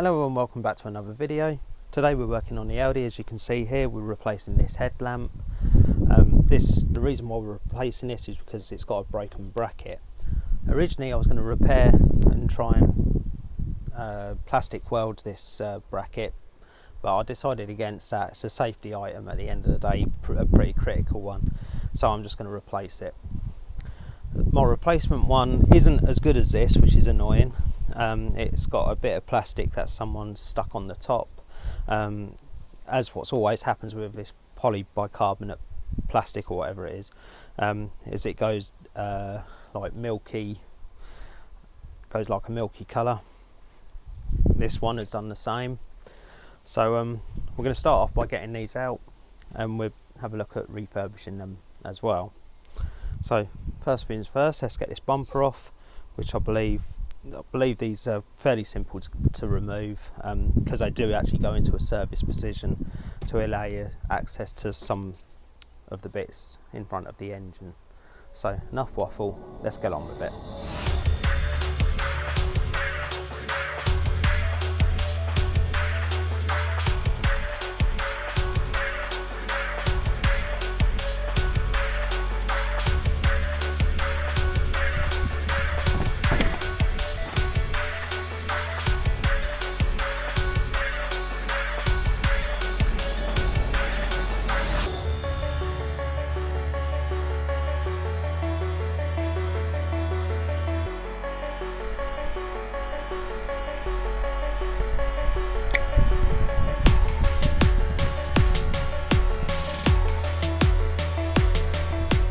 Hello and welcome back to another video. Today we're working on the Audi. As you can see here, we're replacing this headlamp. The reason why we're replacing this is because it's got a broken bracket. Originally I was going to repair and try and plastic weld this bracket, but I decided against that. It's a safety item at the end of the day, a pretty critical one, so I'm just going to replace it. My replacement one isn't as good as this, which is annoying. It's got a bit of plastic that someone's stuck on the top, as what's always happens with this polybicarbonate plastic or whatever it is it goes like milky, goes like a milky colour. This one has done the same, so we're going to start off by getting these out and we'll have a look at refurbishing them as well. So first things first, let's get this bumper off, which I believe these are fairly simple to remove, because they do actually go into a service position to allow you access to some of the bits in front of the engine. So enough waffle, let's get on with it.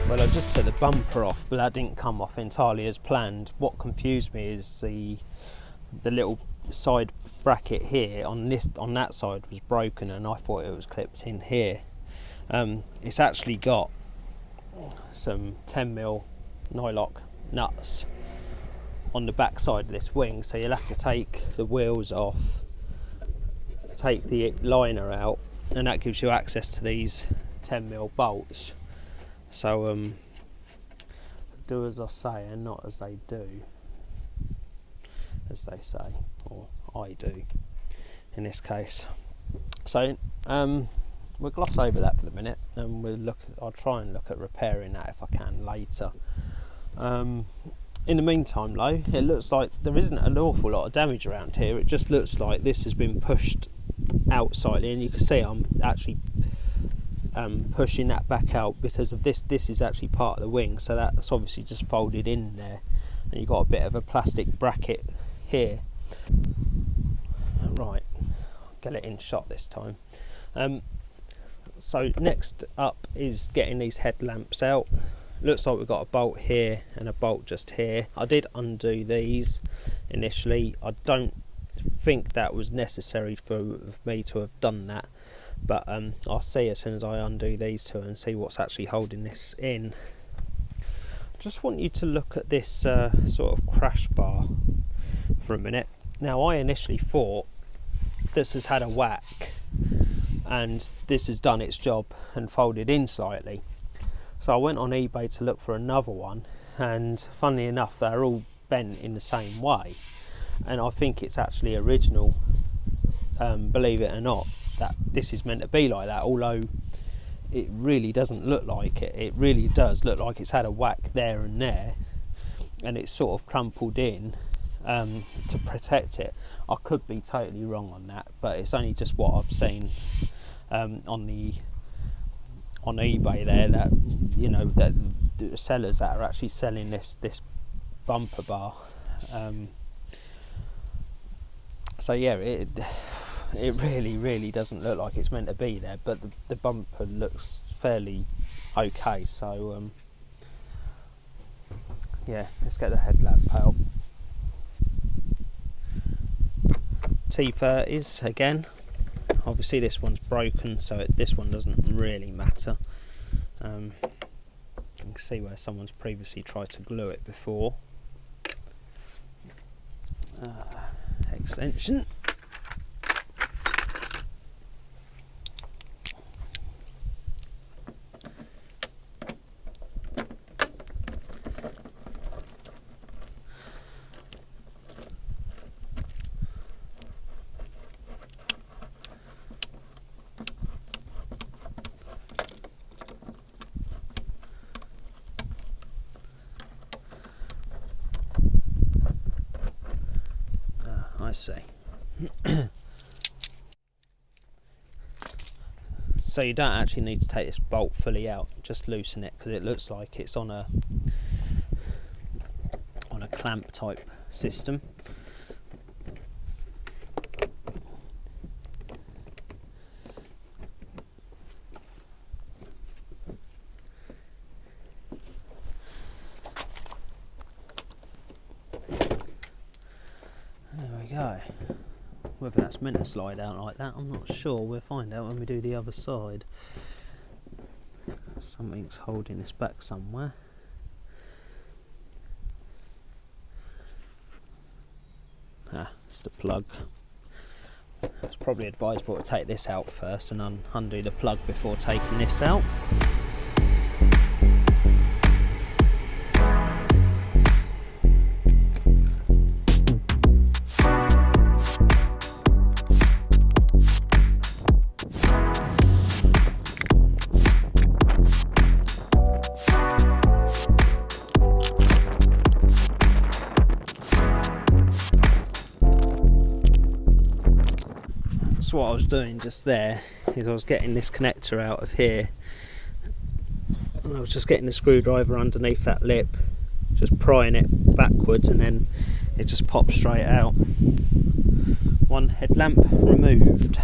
Well, I just took the bumper off, but that didn't come off entirely as planned. What confused me is the little side bracket here on that side was broken, and I thought it was clipped in here. It's actually got some 10mm nylock nuts on the back side of this wing, so you'll have to take the wheels off, take the liner out, and that gives you access to these 10mm bolts. So do as I say and not as they do, as they say, or I do in this case. So we'll gloss over that for the minute, and I'll try and look at repairing that if I can later. In the meantime though, it looks like there isn't an awful lot of damage around here. It just looks like this has been pushed out slightly, and you can see I'm actually pushing that back out because of this. This is actually part of the wing, so that's obviously just folded in there, and you've got a bit of a plastic bracket here. Right, get it in shot this time. So next up is getting these headlamps out. Looks like we've got a bolt here and a bolt just here. I did undo these initially. I don't think that was necessary for me to have done that, but I'll see as soon as I undo these two and see what's actually holding this in. I just want you to look at this sort of crash bar for a minute. Now, I initially thought this has had a whack and this has done its job and folded in slightly, so I went on eBay to look for another one, and funnily enough they're all bent in the same way, and I think it's actually original, believe it or not, that this is meant to be like that, although it really doesn't look like it. It really does look like it's had a whack there and there, and it's sort of crumpled in to protect it. I could be totally wrong on that, but it's only just what I've seen on eBay there, that you know, that the sellers that are actually selling this bumper bar. So yeah, it really doesn't look like it's meant to be there, but the bumper looks fairly okay. So yeah, let's get the headlamp out. T30s again. Obviously this one's broken, so this one doesn't really matter. You can see where someone's previously tried to glue it before. Extension. I see. So you don't actually need to take this bolt fully out, just loosen it, because it looks like it's on a clamp type system. There we go. Whether that's meant to slide out like that, I'm not sure. We'll find out when we do the other side. Something's holding this back somewhere. Ah, it's the plug. It's probably advisable to take this out first and undo the plug before taking this out. So what I was doing just there is I was getting this connector out of here, and I was just getting the screwdriver underneath that lip, just prying it backwards, and then it just pops straight out. One headlamp removed.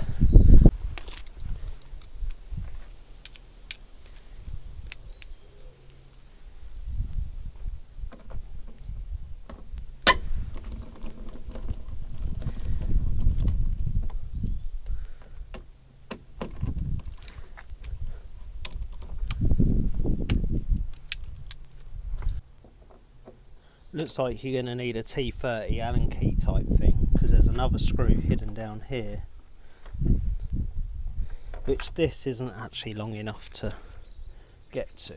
Looks like you're going to need a T30 Allen key type thing, because there's another screw hidden down here, which this isn't actually long enough to get to.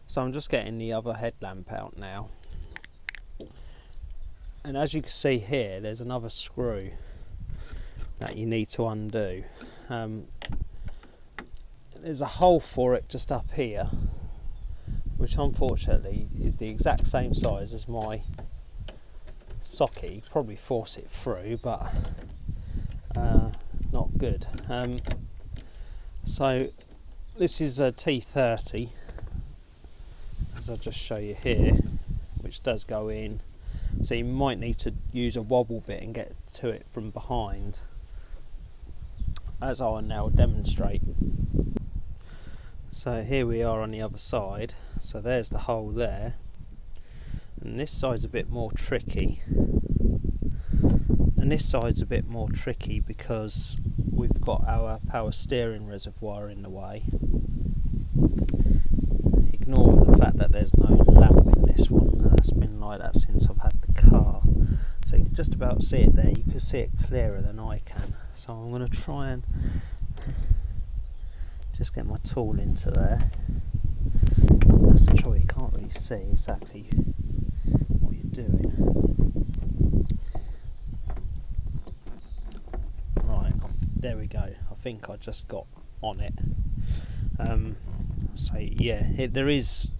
So I'm just getting the other headlamp out now, and as you can see here, there's another screw that you need to undo. There's a hole for it just up here, which unfortunately is the exact same size as my socket. You probably force it through, but not good. So this is a T30, as I'll just show you here, which does go in. So you might need to use a wobble bit and get to it from behind, as I will now demonstrate. So here we are on the other side. So there's the hole there, and this side's a bit more tricky, because we've got our power steering reservoir in the way. Ignore the fact that there's no lamp in this one. That's been like that since I've had the car, so you can just about see it there. You can see it clearer than I can, so I'm going to try and just get my tool into there. That's the trouble, you can't really see exactly what you're doing. Right, there we go. I think I just got on it. So yeah, there is,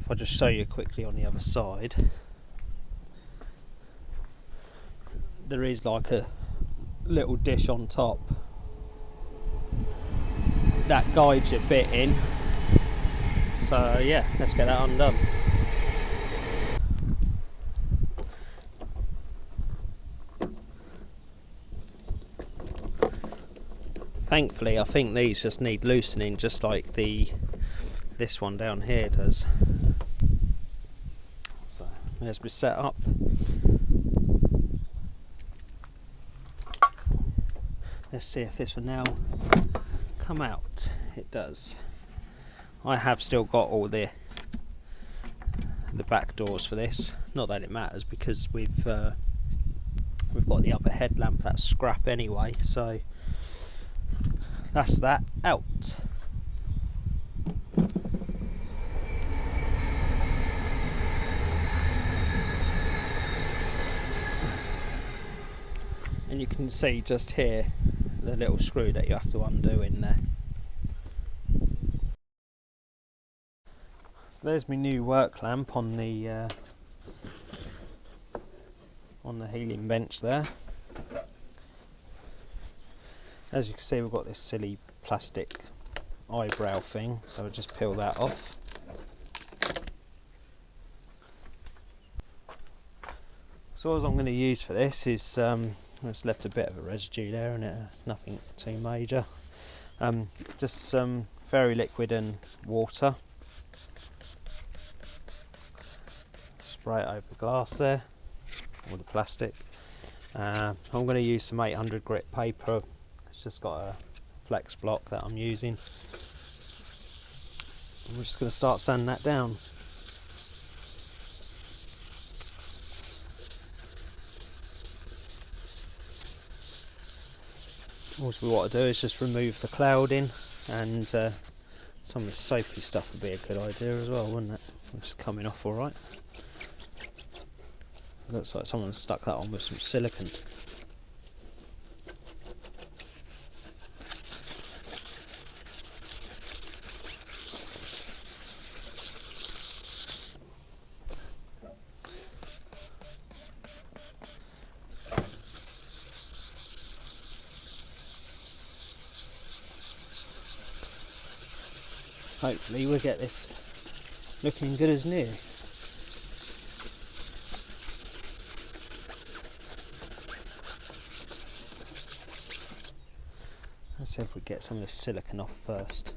if I just show you quickly on the other side, there is like a little dish on top that guides your bit in. So yeah, let's get that undone. Thankfully, I think these just need loosening, just like this one down here does. So there's my setup. Let's see if this will now come out. It does. I have still got all the back doors for this. Not that it matters, because we've got the other headlamp that's scrap anyway, so that's that out. And you can see just here the little screw that you have to undo in there. So there's my new work lamp on the on the healing bench there. As you can see, we've got this silly plastic eyebrow thing, so I'll just peel that off. So all I'm going to use for this is, I just left a bit of a residue there and nothing too major. Just some fairy liquid and water. Spray it over the glass there, or the plastic. I'm going to use some 800 grit paper. It's just got a flex block that I'm using. I'm just going to start sanding that down. Also, what I do is just remove the clouding, and some of the soapy stuff would be a good idea as well, wouldn't it? It's just coming off alright. Looks like someone stuck that on with some silicone. Hopefully we'll get this looking good as new. Let's see if we get some of this silicone off first.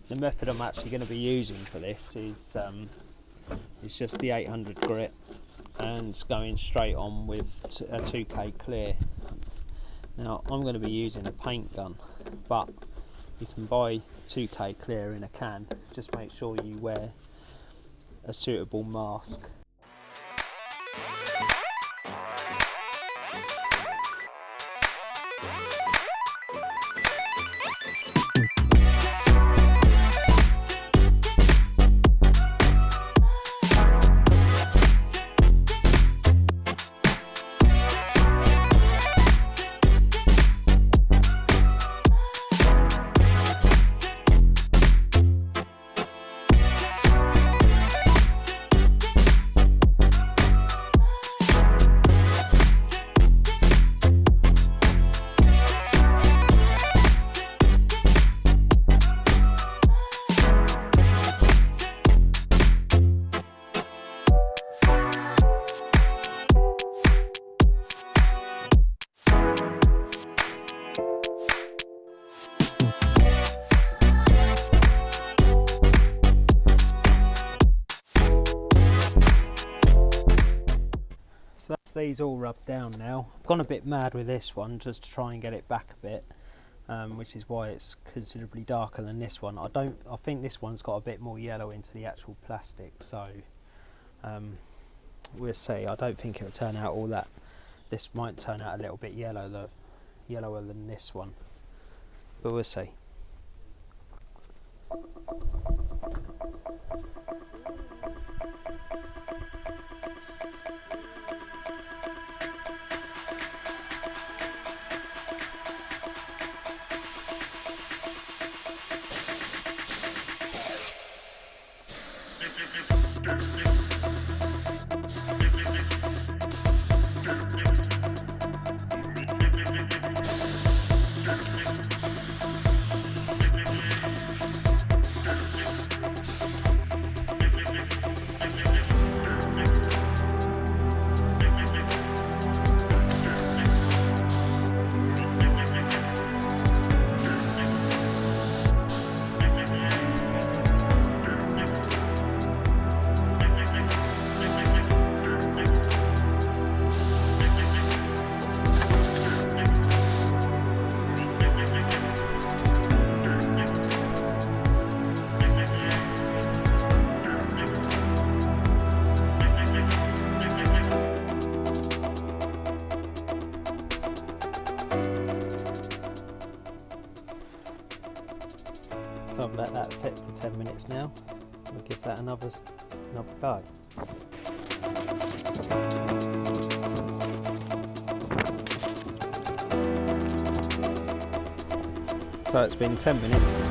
The method I'm actually going to be using for this is just the 800 grit and going straight on with a 2K clear. Now I'm going to be using a paint gun, but you can buy 2K clear in a can. Just make sure you wear a suitable mask. So that's these all rubbed down now. I've gone a bit mad with this one just to try and get it back a bit, which is why it's considerably darker than this one. I think this one's got a bit more yellow into the actual plastic, so we'll see. I don't think it'll turn out all that. This might turn out a little bit yellower than this one, but we'll see. So I've let that sit for 10 minutes now. We'll give that another go. So it's been 10 minutes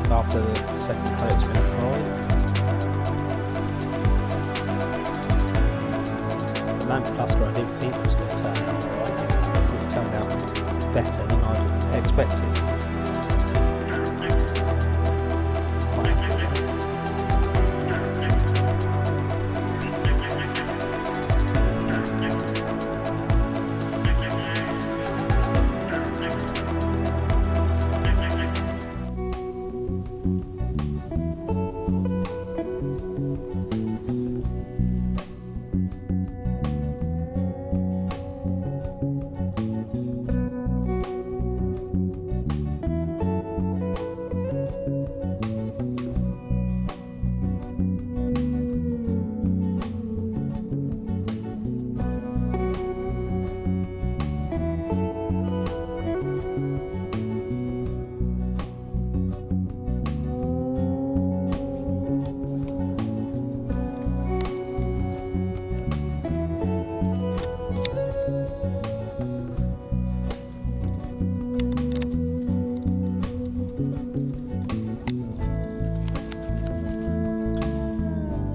after the second coat's been applied. The lamp cluster I didn't think was going to turn out right. It's turned out better than I'd expected.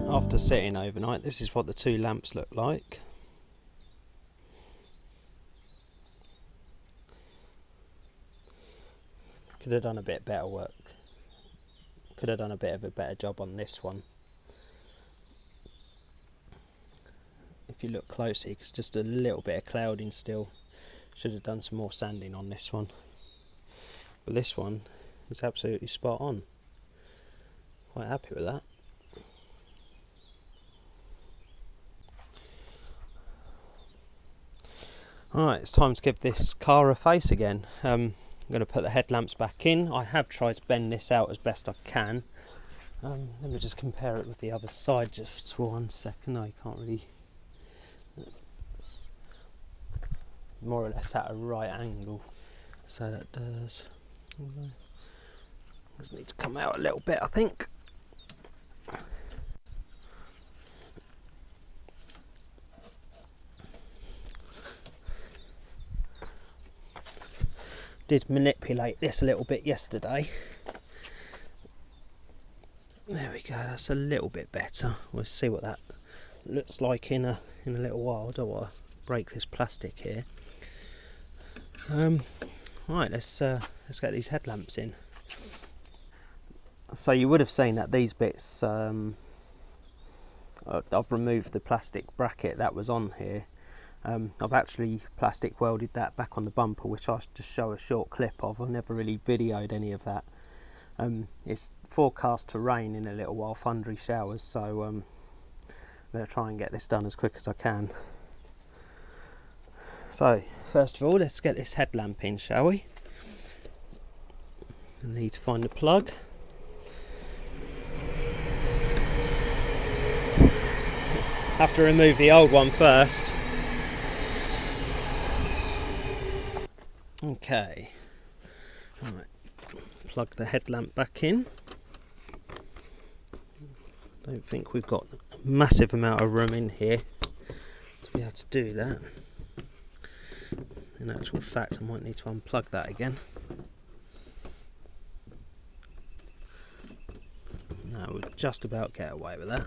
After sitting overnight, this is what the two lamps look like. Could have done a bit better work. Could have done a bit of a better job on this one. If you look closely, it's just a little bit of clouding still. Should have done some more sanding on this one. But this one is absolutely spot on. Quite happy with that. Alright, it's time to give this car a face again. I'm going to put the headlamps back in. I have tried to bend this out as best I can. Let me just compare it with the other side just for 1 second. No, you can't really. More or less at a right angle. So that does need to come out a little bit, I think. Did manipulate this a little bit yesterday. There we go, that's a little bit better. We'll see what that looks like in a little while. I don't want to break this plastic here. Right, let's get these headlamps in. So you would have seen that these bits, I've removed the plastic bracket that was on here. I've actually plastic welded that back on the bumper, which I'll just show a short clip of. I've never really videoed any of that. It's forecast to rain in a little while, thundery showers, so I'm going to try and get this done as quick as I can. So first of all, let's get this headlamp in, shall we? I need to find the plug. Have to remove the old one first. Okay, right, plug the headlamp back in. Don't think we've got a massive amount of room in here to be able to do that. In actual fact, I might need to unplug that again. No, we'll just about get away with that.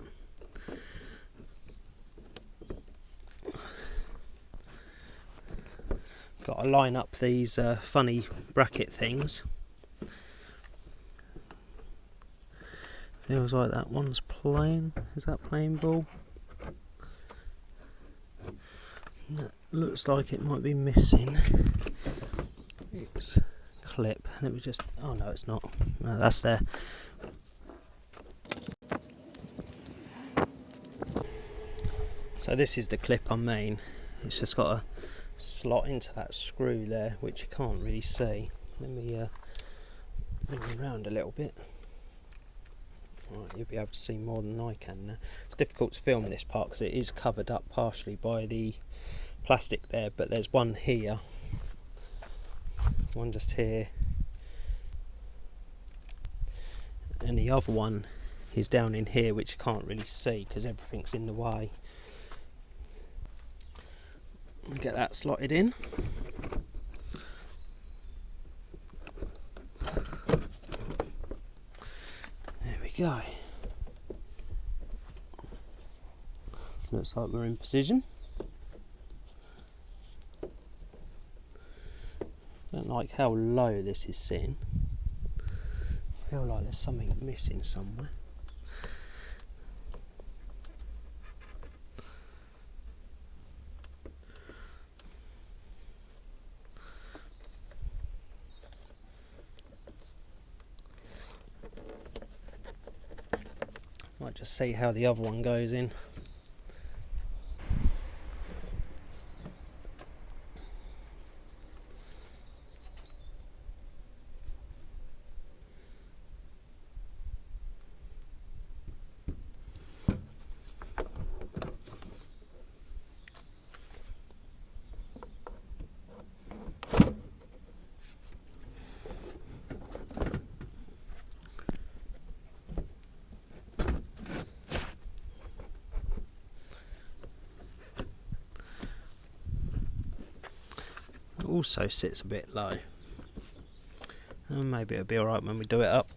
Got to line up these funny bracket things. Feels like that one's plain. Is that plain ball? That looks like it might be missing its clip. Let me just. Oh no, it's not. No, that's there. So this is the clip I mean. It's just got a slot into that screw there, which you can't really see. Let me bring it around a little bit. Right, you'll be able to see more than I can now. It's difficult to film this part because it is covered up partially by the plastic there, but there's one here, one just here, and the other one is down in here, which you can't really see because everything's in the way. Get that slotted in. There we go. Looks like we're in position. Don't like how low this is sitting. I feel like there's something missing somewhere. Might just see how the other one goes in. Also sits a bit low, and maybe it'll be alright when we do it up.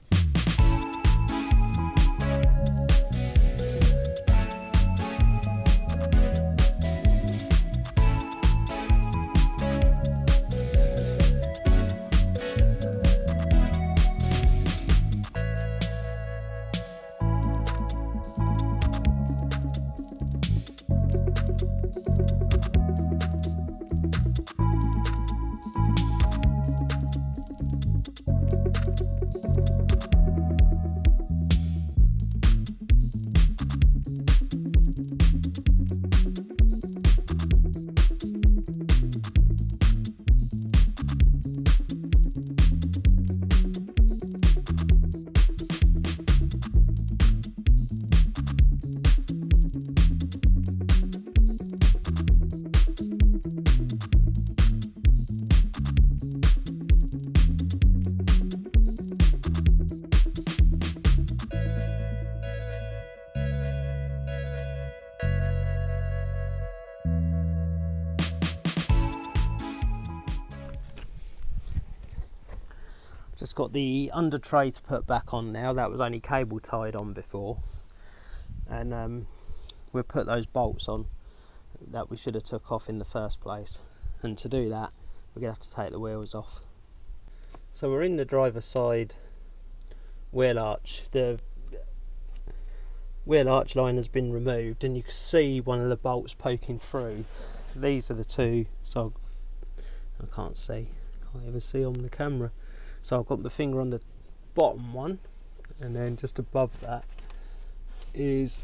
Just got the under tray to put back on now. That was only cable tied on before, and we'll put those bolts on that we should have took off in the first place, and to do that we're gonna have to take the wheels off. So we're in the driver's side wheel arch. The wheel arch line has been removed and you can see one of the bolts poking through. These are the two, so I can't even see on the camera. So I've got my finger on the bottom one, and then just above that is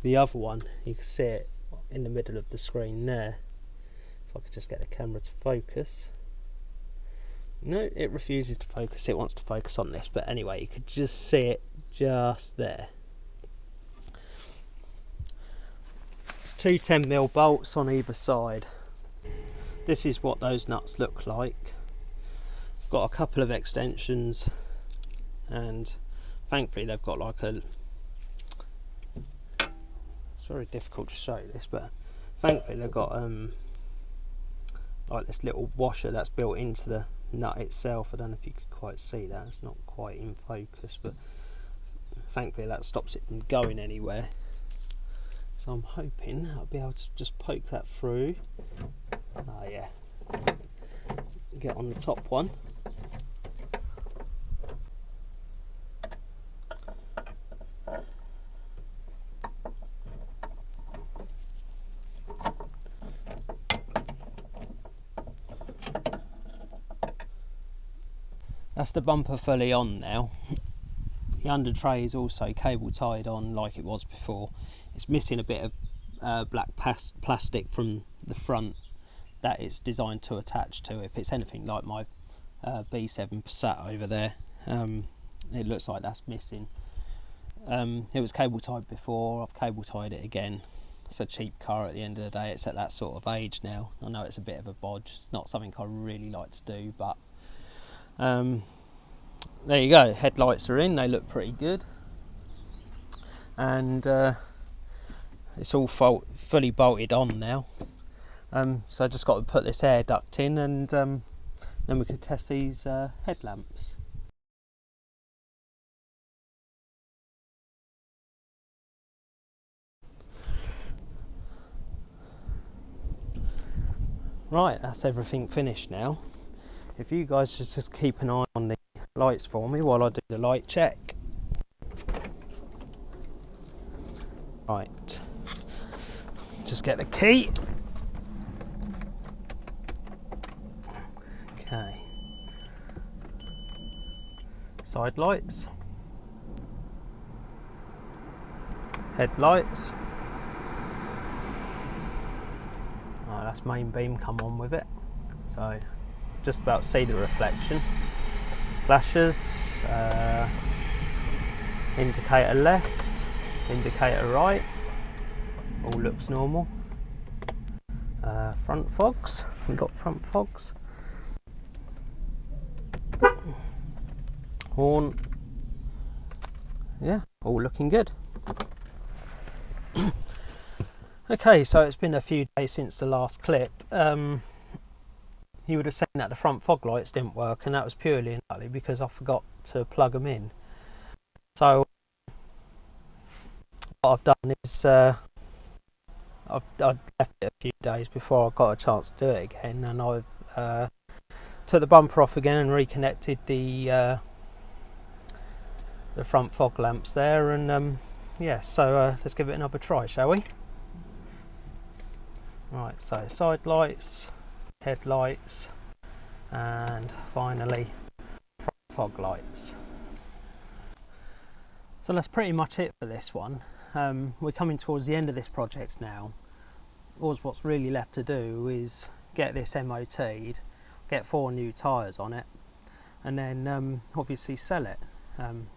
the other one. You can see it in the middle of the screen there. If I could just get the camera to focus. No, it refuses to focus. It wants to focus on this, but anyway, you could just see it just there. It's two 10mm bolts on either side. This is what those nuts look like. Got a couple of extensions, and thankfully they've got like a, it's very difficult to show this, but thankfully they've got like this little washer that's built into the nut itself. I don't know if you could quite see that, it's not quite in focus, but thankfully that stops it from going anywhere. So I'm hoping I'll be able to just poke that through. Oh yeah, get on the top one. That's the bumper fully on now. The under tray is also cable tied on like it was before. It's missing a bit of black plastic from the front that it's designed to attach to. If it's anything like my B7 Passat over there, it looks like that's missing. It was cable tied before, I've cable tied it again. It's a cheap car at the end of the day, it's at that sort of age now. I know it's a bit of a bodge, it's not something I really like to do, but there you go, headlights are in, they look pretty good, and it's all fully bolted on now. So I just got to put this air duct in, and then we could test these headlamps. Right, that's everything finished now. If you guys just keep an eye on the lights for me while I do the light check. Right, just get the key. Okay, side lights, headlights. Oh, that's main beam come on with it, so just about see the reflection. Flashers, indicator left, indicator right, all looks normal. Front fogs, we've got front fogs. Horn, yeah, all looking good. Okay, so it's been a few days since the last clip. You would have seen that the front fog lights didn't work, and that was purely and utterly because I forgot to plug them in. So what I've done is I've left it a few days before I got a chance to do it again, and I took the bumper off again and reconnected the front fog lamps there, and yeah, so let's give it another try, shall we? Right, so side lights, headlights, and finally front fog lights. So that's pretty much it for this one. We're coming towards the end of this project now. What's really left to do is get this MOT'd, get 4 new tyres on it, and then obviously sell it.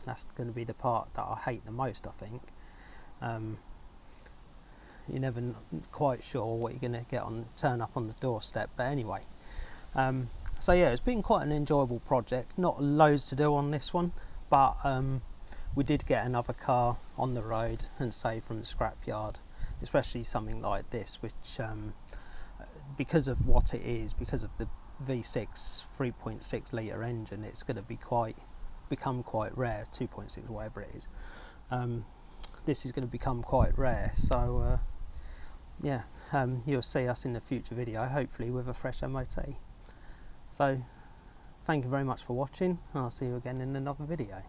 That's going to be the part that I hate the most, I think. You're never quite sure what you're going to turn up on the doorstep, but anyway. So yeah, it's been quite an enjoyable project. Not loads to do on this one, but we did get another car on the road and save from the scrapyard, especially something like this, which because of what it is, because of the V6 3.6 litre engine, it's going to become quite rare. 2.6, whatever it is. This is going to become quite rare, so yeah, you'll see us in the future video, hopefully with a fresh MOT. So thank you very much for watching, and I'll see you again in another video.